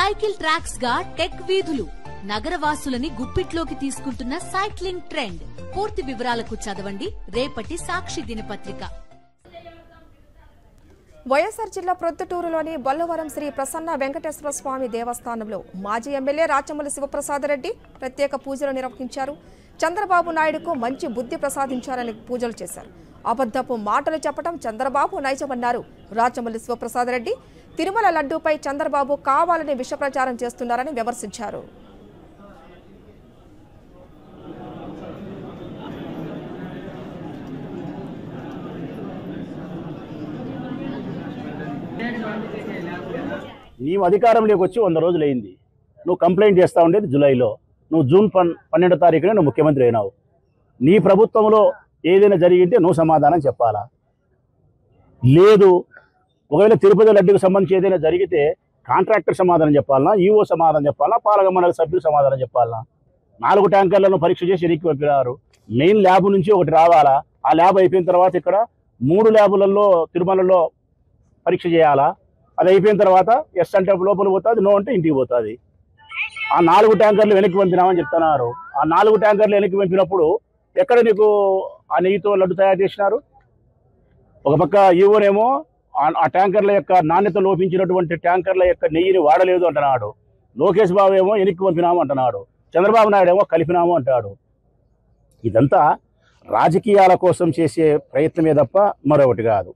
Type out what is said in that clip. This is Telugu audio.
సైకిల్ ట్రాక్స్ గా టెక్ వీధులు నగరవాసులని గుప్పిట్లోకి తీసుకుంటున్న సైక్లింగ్ ట్రెండ్. పూర్తి వివరాలకు చదవండి రేపటి సాక్షి దినపత్రిక. వైఎస్ఆర్ జిల్లా ప్రొద్దుటూరులోని బొల్లవరం శ్రీ ప్రసన్న వెంకటేశ్వర స్వామి దేవస్థానంలో మాజీ ఎమ్మెల్యే రాచమల్లి శివప్రసాదరెడ్డి ప్రత్యేక పూజలు నిర్వహించారు. చంద్రబాబు నాయుడుకు మంచి బుద్ధి ప్రసాదించారని పూజలు చేశారు. అబద్ధపు మాటలు చెప్పడం చంద్రబాబు నైజమన్నారు రాచమల్లి శివప్రసాదరెడ్డి. తిరుమల లడ్డూపై చంద్రబాబు కావాలని విష ప్రచారం చేస్తున్నారని విమర్శించారు. నీవు అధికారంలోకి వచ్చి 100 రోజులైంది. నువ్వు కంప్లైంట్ చేస్తూ ఉండేది జూలైలో. నువ్వు జూన్ 12వ తారీఖున నువ్వు ముఖ్యమంత్రి అయినావు. నీ ప్రభుత్వంలో ఏదైనా జరిగింటే నువ్వు సమాధానం చెప్పాలా? లేదు, ఒకవేళ తిరుపతి లడ్డుకు సంబంధించి ఏదైనా జరిగితే కాంట్రాక్టర్ సమాధానం చెప్పాలనా, ఈఓ సమాధానం చెప్పాలనా, పాలక మండలి సభ్యులు సమాధానం చెప్పాలనా? 4 ట్యాంకర్లను పరీక్ష చేసి ఎన్నిక పంపినారు. మెయిన్ ల్యాబ్ నుంచి ఒకటి రావాలా? ఆ ల్యాబ్ అయిపోయిన తర్వాత ఇక్కడ 3 ల్యాబులలో తిరుమలలో పరీక్ష చేయాలా? అది అయిపోయిన తర్వాత ఎస్ అంటే లోపల పోతుంది, నో అంటే ఇంటికి పోతుంది. ఆ 4 ట్యాంకర్లు వెనక్కి పంపినామని చెప్తున్నారు. ఆ 4 ట్యాంకర్లు వెనక్కి పంపినప్పుడు ఎక్కడ నీకు ఆ నెయ్యితో లడ్డు తయారు చేసినారు? ఒక పక్క ఈవోనేమో ఆ ట్యాంకర్ల యొక్క నాణ్యత లోపించినటువంటి ట్యాంకర్ల యొక్క నెయ్యిని వాడలేదు అంటున్నాడు. లోకేష్ బాబు ఏమో వెనక్కి పంపినాము అంటున్నాడు. చంద్రబాబు నాయుడు ఏమో కలిపినాము అంటాడు. ఇదంతా రాజకీయాల కోసం చేసే ప్రయత్నమే తప్ప మరొకటి కాదు.